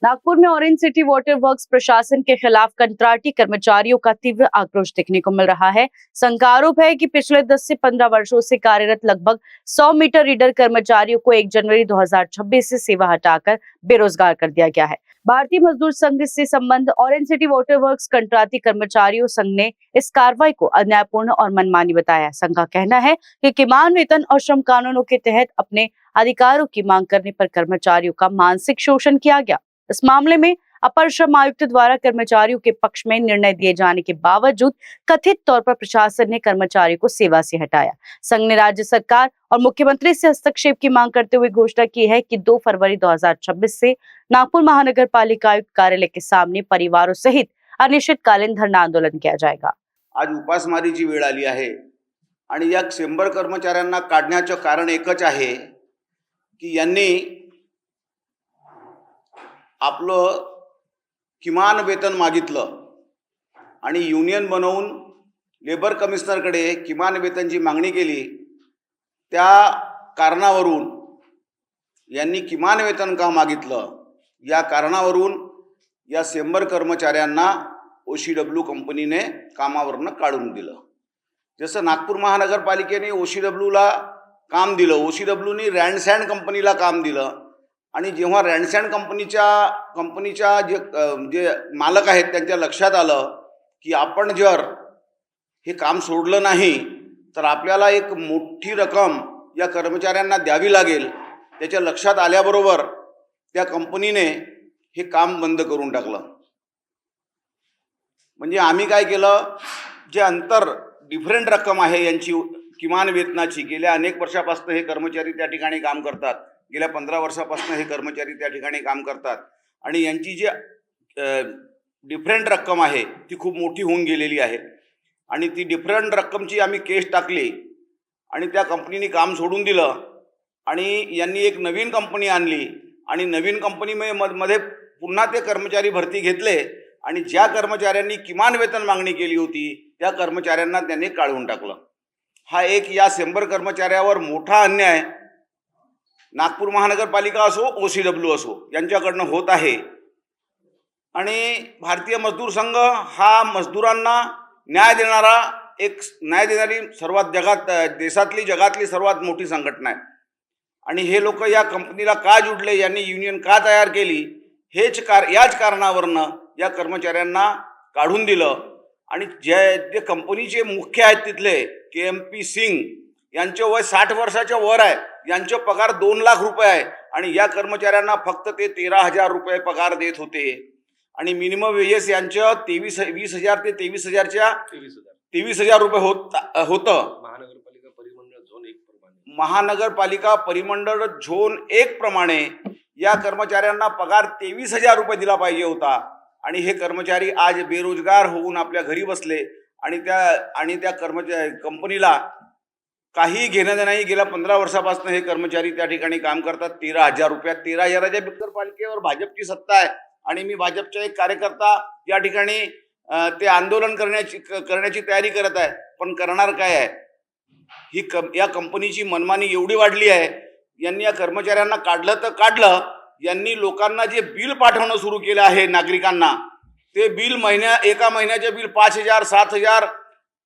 नागपुर में orange city water works प्रशासन के खिलाफ कंट्राटी कर्मचारियों का तीव्र आक्रोश देखने को मिल रहा है। संघ का आरोप है कि पिछले 10 से 15 वर्षों से कार्यरत लगभग 100 मीटर रीडर कर्मचारियों को 1 जनवरी 2026 से सेवा हटाकर बेरोजगार कर दिया गया है। भारतीय मजदूर संघ से संबंध ऑरेंज सिटी वाटर वर्क्स कंट्राटी कर्मचारियों संघ ने इस कार्रवाई को अन्यायपूर्ण और मनमानी बताया। संघ का कहना है कि किमान वेतन और श्रम कानूनों के तहत अपने अधिकारों की मांग करने पर कर्मचारियों का मानसिक शोषण किया गया। इस मामले में अपर श्रम आयुक्त द्वारा कर्मचारियों के पक्ष में निर्णय दिए जाने के बावजूद कथित तौर पर प्रशासन ने कर्मचारियों को सेवा से हटाया। संघ ने राज्य सरकार और मुख्यमंत्री से हस्तक्षेप की मांग करते हुए घोषणा की है कि 2 फरवरी 2026 से नागपुर महानगर पालिका आयुक्त कार्यालय के सामने परिवारों सहित अनिश्चितकालीन धरना आंदोलन किया जाएगा। आज उपासमारीची वेळ आली आहे आणि या चेंबर कर्मचाऱ्यांना काढण्याचं कारण एकच आहे की यांनी आपलं किमान वेतन मागितलं आणि युनियन बनवून लेबर कमिशनरकडे किमान वेतनची मागणी केली। त्या कारणावरून यांनी किमान वेतन का मागितलं या कारणावरून या चेंबर कर्मचाऱ्यांना OCW कंपनीने कामावरनं काढून दिलं। जसं नागपूर महानगरपालिकेने OCWला काम दिलं, OCWने रँडसँड कंपनीला काम दिलं आणि जेव्हा रँडसँड कंपनीच्या जे मालक आहेत त्यांच्या लक्षात आलं की आपण जर हे काम सोडलं नाही तर आपल्याला एक मोठी रक्कम या कर्मचाऱ्यांना द्यावी लागेल, त्याच्या लक्षात आल्याबरोबर त्या कंपनीने हे काम बंद करून टाकलं। म्हणजे आम्ही काय केलं, जे अंतर डिफरंट रक्कम आहे यांची किमान वेतनाची, गेल्या अनेक वर्षापासून हे कर्मचारी त्या ठिकाणी काम करतात, गेल्या 15 वर्षापासून हे कर्मचारी त्या ठिकाणी काम करतात आणि यांची जी डिफरंट रक्कम आहे ती खूप मोठी होऊन गेलेली आहे आणि ती डिफरंट रक्कमची आम्ही केस टाकली आणि त्या कंपनीने काम सोडून दिलं आणि यांनी एक नवीन कंपनी आणली आणि नवीन कंपनीमध्ये पुन्हा ते कर्मचारी भरती घेतले आणि ज्या कर्मचाऱ्यांनी किमान वेतन मागणी केली होती त्या कर्मचाऱ्यांना त्यांनी काढून टाकलं। हा एक या चेंबर कर्मचाऱ्यावर मोठा अन्याय नागपूर महानगरपालिका असो OCW असो यांच्याकडनं होत आहे आणि भारतीय मजदूर संघ हा मजदूरांना न्याय देणारी जगातली सर्वात मोठी संघटना आहे आणि हे लोक या कंपनीला का जुडले, यांनी युनियन का तयार केली, याच कारणावरनं या कर्मचाऱ्यांना काढून दिलं आणि जे कंपनीचे मुख्य आहेत तिथले KMP सिंग यांचे वय 60 वर्षाच्या वर आहे, यांचे पगार 2 लाख रुपये आहे आणि या कर्मचाऱ्यांना फक्त ते 13,000 रुपये पगार देत होते आणि मिनिमम वेजेस यांचं 20,000 ते 23,000 रुपये होतं। महानगरपालिका परिमंडळ झोन 1 प्रमाणे या कर्मचाऱ्यांना पगार 23,000 रुपये दिला पाहिजे होता आणि हे कर्मचारी आज बेरोजगार होऊन आपल्या घरी बसले आणि त्या कंपनीला काही घेणं नाही। गेल्या 15 वर्षापासून हे कर्मचारी त्या ठिकाणी काम करतात 13,000 रुपयात। 13,000च्या नगरपालिकेवर भाजपची सत्ता आहे आणि मी भाजपचा एक कार्यकर्ता या ठिकाणी ते आंदोलन करण्याची तयारी करत आहे, पण करणार काय आहे? या कंपनीची मनमानी एवढी वाढली आहे, यांनी या कर्मचाऱ्यांना काढलं तर काढलं, यांनी लोकांना जे बिल पाठवणं सुरू केलं आहे नागरिकांना, ते बिल एका महिन्याचे बिल 5,000, 7,000,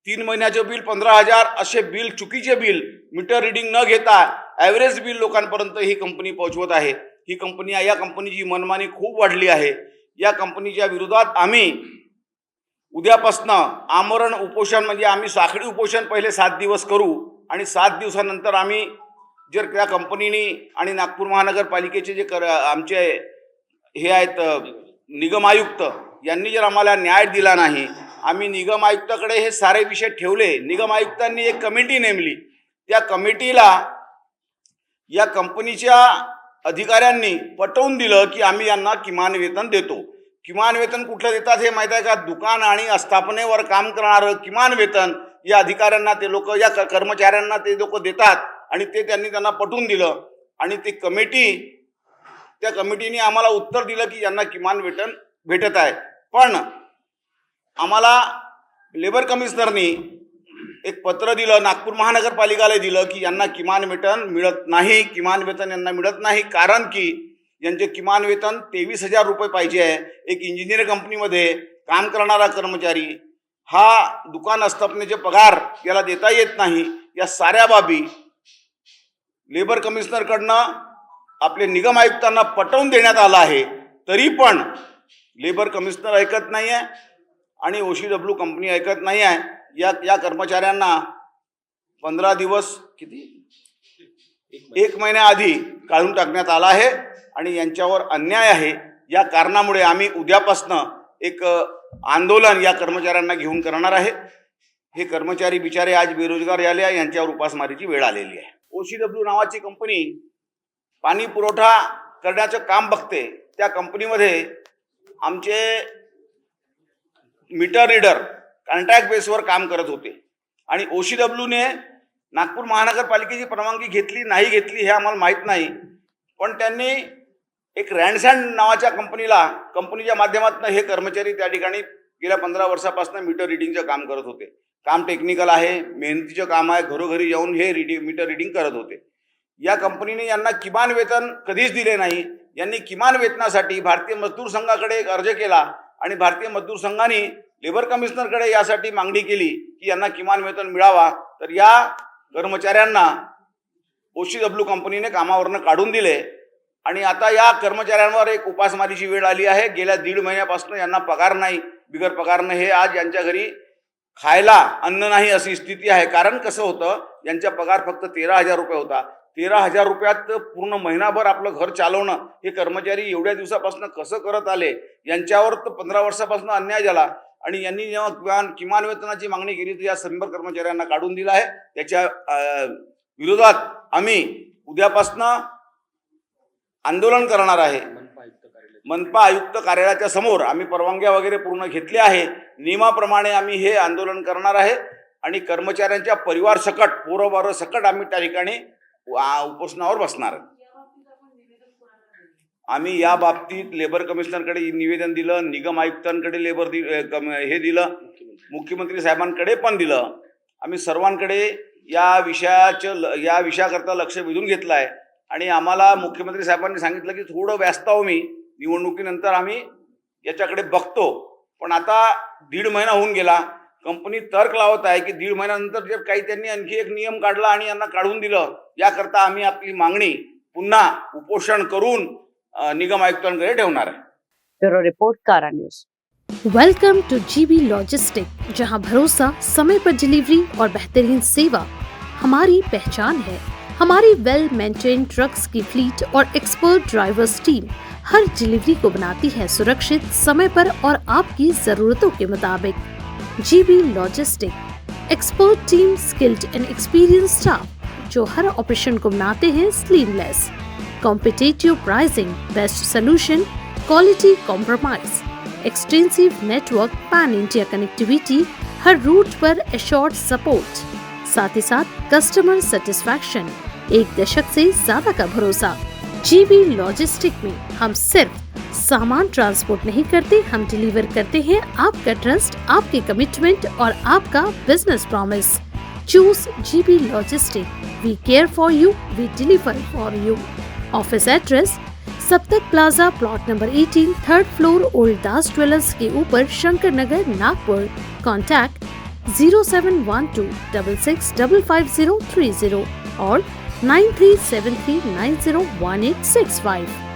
3 महिन्याचे बिल 15,000 असे बिल, चुकीचे बिल, मीटर रिडिंग न घेता ॲव्हरेज बिल लोकांपर्यंत ही कंपनी पोहोचवत आहे। या कंपनीची मनमानी खूप वाढली आहे। या कंपनीच्या विरोधात आम्ही उद्यापासनं आमरण उपोषण, म्हणजे आम्ही साखळी उपोषण पहिले 7 दिवस करू आणि 7 दिवसानंतर आम्ही जर त्या कंपनीने आणि नागपूर महानगरपालिकेचे जे आमचे हे आहेत निगम आयुक्त यांनी जर आम्हाला न्याय दिला नाही, आम्ही निगम आयुक्ताकडे हे सारे विषय ठेवले। निगम आयुक्तांनी एक कमिटी नेमली, त्या कमिटीला या कंपनीच्या अधिकाऱ्यांनी पटवून दिलं की आम्ही यांना किमान वेतन देतो। किमान वेतन कुठलं देतात हे माहीत आहे का? दुकान आणि आस्थापनेवर काम करणारं किमान वेतन या अधिकाऱ्यांना ते लोक, या कर्मचाऱ्यांना ते लोक देतात आणि त्यांना पटवून दिलं आणि त्या कमिटीने आम्हाला उत्तर दिलं की यांना किमान वेतन भेटत आहे। पण आम्हाला लेबर कमिशनरनी एक पत्र दिलं, नागपूर महानगरपालिकेला दिलं की यांना किमान वेतन मिळत नाही, किमान वेतन यांना मिळत नाही, कारण की यांचे किमान वेतन 23,000 रुपये पाहिजे आहे. एक इंजिनियर कंपनीमध्ये काम करणारा कर्मचारी हा दुकान आस्थापनेचे पगार याला देता येत नाही. या साऱ्या बाबी लेबर कमिशनरकडनं आपले निगम आयुक्तांना पटवून देण्यात आलं आहे, तरी पण लेबर कमिशनर ऐकत नाही आहे आणि OCW कंपनी ऐकत नाही आहे. या कर्मचाऱ्यांना 15 दिवस एक महिन्याआधी काढून टाकण्यात आला आहे आणि यांच्यावर अन्याय आहे. या कारणामुळे आम्ही उद्यापासनं एक आंदोलन या कर्मचाऱ्यांना घेऊन करणार आहे. हे कर्मचारी बिचारे आज बेरोजगार झाले आहे, यांच्यावर उपासमारीची वेळ आलेली आहे. OCW नावाची कंपनी पाणी पुरवठा करण्याचं काम बघते. त्या कंपनीमध्ये आमचे मीटर रीडर कॉन्ट्रॅक्ट बेसवर काम करत होते आणि OCWने नागपूर महानगरपालिकेची परवानगी घेतली नाही घेतली हे आम्हाला माहीत नाही, पण त्यांनी एक रँडसँड नावाच्या कंपनीच्या माध्यमातून हे कर्मचारी त्या ठिकाणी गेल्या 15 वर्षापासून मीटर रिडिंगचं काम करत होते. काम टेक्निकल आहे, मेहनतीचं काम आहे, घरोघरी जाऊन हे मीटर रिडिंग करत होते. या कंपनीने यांना किमान वेतन कधीच दिले नाही. यांनी किमान वेतनासाठी भारतीय मजदूर संघाकडे एक अर्ज केला आणि भारतीय मजदूर संघाने लेबर कमिशनरकडे यासाठी मागणी केली की यांना किमान वेतन मिळावा. तर या कर्मचाऱ्यांना OCW कंपनीने कामावरनं काढून दिले आणि आता या कर्मचाऱ्यांवर एक उपासमारीची वेळ आली आहे. गेल्या 1.5 महिन्यापासून यांना पगार नाही. बिगर पगारनं हे आज यांच्या घरी खायला अन्न नाही अशी स्थिती आहे. कारण कसं होतं, यांचा पगार फक्त 13,000 रुपये होता. 13,000 रुपयात पूर्ण महिनाभर आपलं घर चालवणं हे कर्मचारी एवढ्या दिवसापासून कसं करत आले. यांच्यावर तर 15 वर्षापासून अन्याय झाला आणि यांनी जेव्हा किमान वेतनाची मागणी केली तर या सर्व कर्मचाऱ्यांना काढून दिला आहे. त्याच्या विरोधात आम्ही उद्यापासनं आंदोलन करणार आहे. मनपा आयुक्त कार्यालयाच्या समोर आम्ही परवानग्या वगैरे पूर्ण घेतल्या आहे. नियमाप्रमाणे आम्ही हे आंदोलन करणार आहे आणि कर्मचाऱ्यांच्या परिवार सकट पोरबार सकट आम्ही त्या ठिकाणी उपोषणावर बसणार आहे. आम्ही या बाबतीत लेबर कमिशनरकडे निवेदन दिलं, निगम आयुक्तांकडे हे दिलं, मुख्यमंत्री साहेबांकडे पण दिलं. आम्ही सर्वांकडे या विषयाकरता लक्ष वेधून घेतलं आहे आणि आम्हाला मुख्यमंत्री साहेबांनी सांगितलं की थोडं व्यस्त आहो मी, निवडणुकीनंतर आम्ही याच्याकडे बघतो. पण आता 1.5 महिना होऊन गेला. कंपनी तर्क लावत आहे की 1.5 महिन्यानंतर जर काही त्यांनी आणखी एक नियम काढला आणि यांना काढून दिलं, याकरता आम्ही आपली मागणी पुन्हा उपोषण करून निगम आयुक्तांकडे ठेवणार आहे. ब्यूरो रिपोर्ट, कारा news. Welcome to GB logistic, जहां भरोसा, समय पर डिलीवरी और बेहतरीन सेवा हमारी पहचान है. हमारी वेल मेंटेन ट्रक्स की फ्लीट और एक्सपर्ट ड्राइवर्स टीम हर डिलीवरी को बनाती है सुरक्षित, समय पर और आपकी जरूरतों के मुताबिक. GB logistic, expert team, skilled and experience staff जो हर ऑपरेशन को बनाते हैं seamless. Competitive pricing, best solution, quality compromise, extensive network, pan India connectivity, हर रूट पर एश्योर्ड सपोर्ट, साथ ही साथ कस्टमर सेटिस्फैक्शन, 1 दशक से ज्यादा का भरोसा. GB लॉजिस्टिक में हम सिर्फ सामान ट्रांसपोर्ट नहीं करते, हम डिलीवर करते हैं आपका ट्रस्ट, आपके कमिटमेंट और आपका business promise. Choose GB logistic. We care for you, we deliver for you. Office address Saptak plaza, plot number 18, 3rd floor, old Das jewellers के ऊपर, शंकर नगर, नागपुर. कॉन्टैक्ट 0712 66555030 और 9373901865.